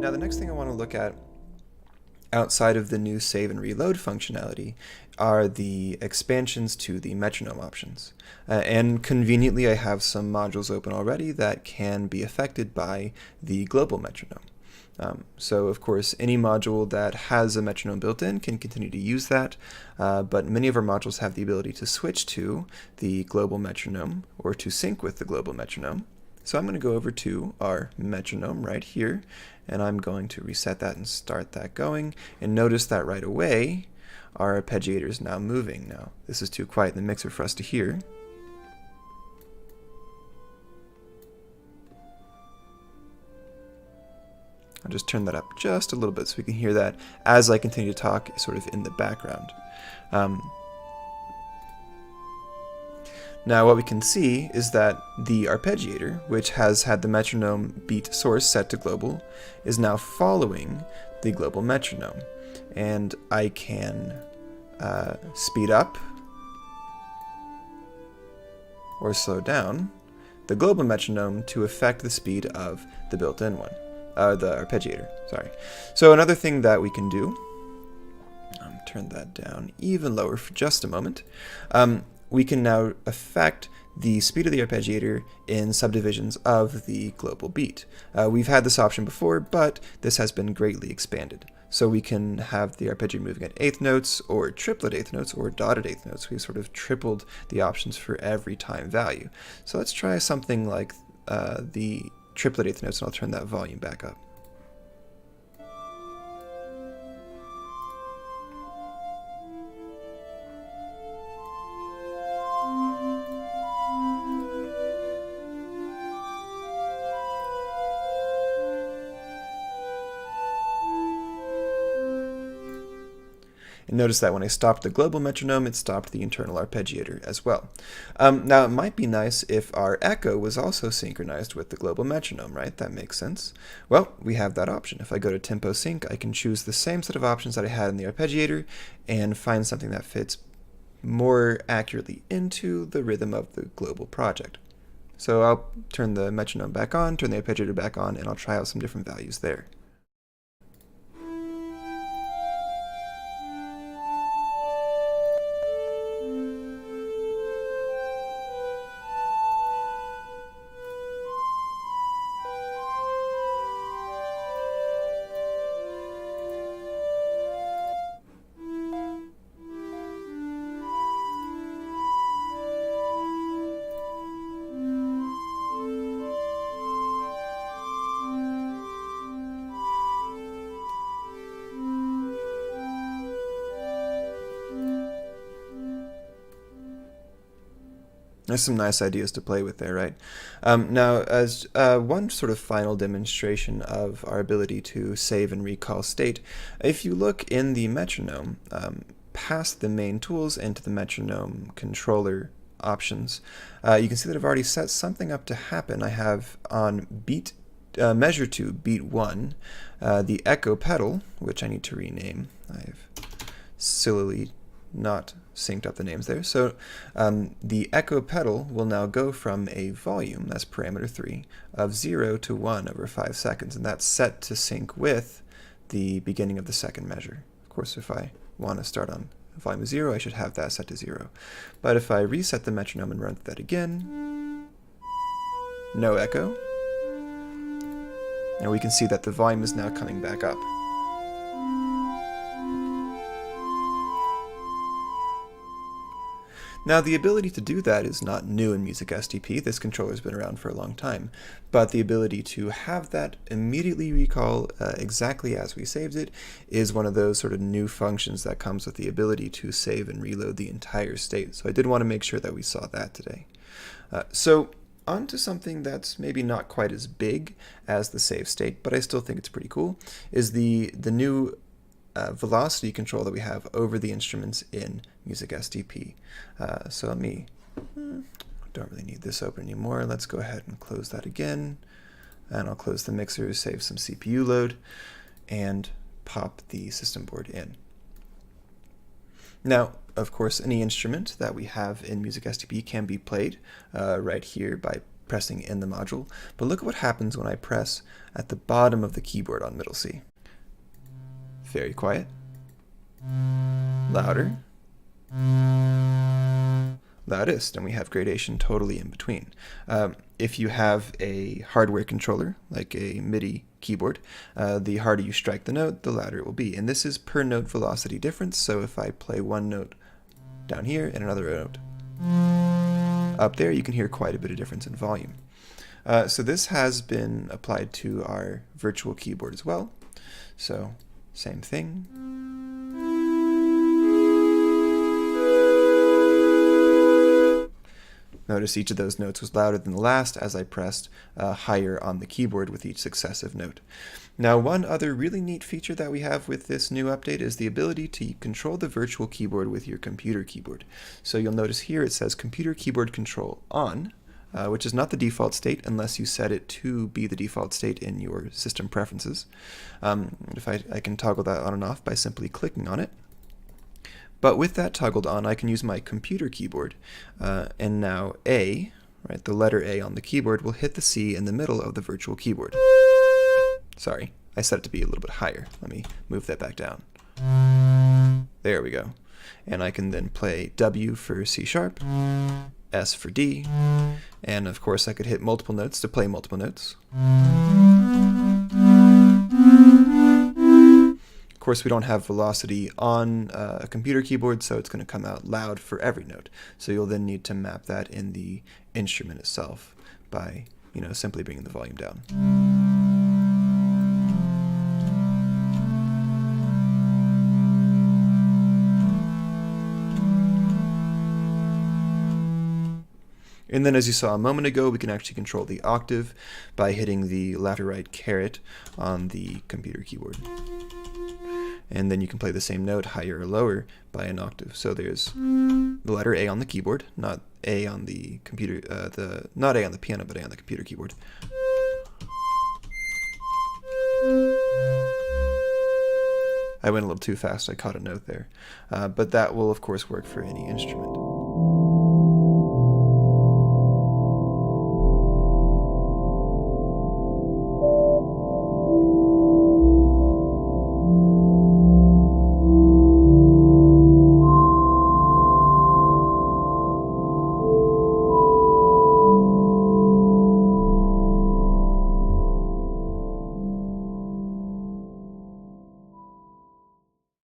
Now the next thing I want to look at outside of the new save and reload functionality are the expansions to the metronome options. And conveniently I have some modules open already that can be affected by the global metronome. So of course any module that has a metronome built in can continue to use that, but many of our modules have the ability to switch to the global metronome or to sync with the global metronome. So I'm going to go over to our metronome right here, and I'm going to reset that and start that going. And notice that right away, our arpeggiator is now moving. Now, this is too quiet in the mixer for us to hear. I'll just turn that up just a little bit so we can hear that as I continue to talk sort of in the background. Now what we can see is that the arpeggiator, which has had the metronome beat source set to global, is now following the global metronome. And I can speed up or slow down the global metronome to affect the speed of the built-in one, the arpeggiator, sorry. So another thing that we can do, turn that down even lower for just a moment, we can now affect the speed of the arpeggiator in subdivisions of the global beat. We've had this option before, but this has been greatly expanded. So we can have the arpeggiator moving at eighth notes, or triplet eighth notes, or dotted eighth notes. We've sort of tripled the options for every time value. So let's try something like the triplet eighth notes, and I'll turn that volume back up. And notice that when I stopped the global metronome, it stopped the internal arpeggiator as well. Now, it might be nice if our echo was also synchronized with the global metronome, right? That makes sense. Well, we have that option. If I go to tempo sync, I can choose the same set of options that I had in the arpeggiator and find something that fits more accurately into the rhythm of the global project. So I'll turn the metronome back on, turn the arpeggiator back on, and I'll try out some different values there. There's some nice ideas to play with there, right? Now, as one sort of final demonstration of our ability to save and recall state, if you look in the metronome, past the main tools into the metronome controller options, you can see that I've already set something up to happen. I have on beat measure 2, beat 1, the echo pedal, which I need to rename. I've sillily not synced up the names there. So the echo pedal will now go from a volume, that's parameter 3, of 0 to 1 over 5 seconds, and that's set to sync with the beginning of the second measure. Of course, if I want to start on volume 0, I should have that set to 0. But if I reset the metronome and run that again, no echo, and we can see that the volume is now coming back up. Now, the ability to do that is not new in Music STP. This controller's been around for a long time. But the ability to have that immediately recall exactly as we saved it is one of those sort of new functions that comes with the ability to save and reload the entire state. So I did want to make sure that we saw that today. So on to something that's maybe not quite as big as the save state, but I still think it's pretty cool, is the new velocity control that we have over the instruments in Music STP. So let me, don't really need this open anymore. Let's go ahead and close that again. And I'll close the mixer, save some CPU load, and pop the system board in. Now, of course, any instrument that we have in Music STP can be played right here by pressing in the module, but look at what happens when I press at the bottom of the keyboard on middle C. Very quiet. Louder. Loudest, and we have gradation totally in between. If you have a hardware controller, like a MIDI keyboard, the harder you strike the note, the louder it will be. And this is per note velocity difference, so if I play one note down here and another note up there, you can hear quite a bit of difference in volume. So this has been applied to our virtual keyboard as well. So same thing. Notice each of those notes was louder than the last as I pressed higher on the keyboard with each successive note. Now, one other really neat feature that we have with this new update is the ability to control the virtual keyboard with your computer keyboard. So you'll notice here it says computer keyboard control on, which is not the default state unless you set it to be the default state in your system preferences. If I can toggle that on and off by simply clicking on it. But with that toggled on, I can use my computer keyboard, and now A, right, the letter A on the keyboard will hit the C in the middle of the virtual keyboard. Sorry, I set it to be a little bit higher. Let me move that back down. There we go. And I can then play W for C sharp, S for D, and of course I could hit multiple notes to play multiple notes. Of course, we don't have velocity on a computer keyboard, so it's going to come out loud for every note. So you'll then need to map that in the instrument itself by, simply bringing the volume down. And then, as you saw a moment ago, we can actually control the octave by hitting the left or right caret on the computer keyboard. And then you can play the same note higher or lower by an octave. So there's the letter A on the keyboard, not A on the computer, not A on the piano, but A on the computer keyboard. I went a little too fast, I caught a note there. But that will of course work for any instrument.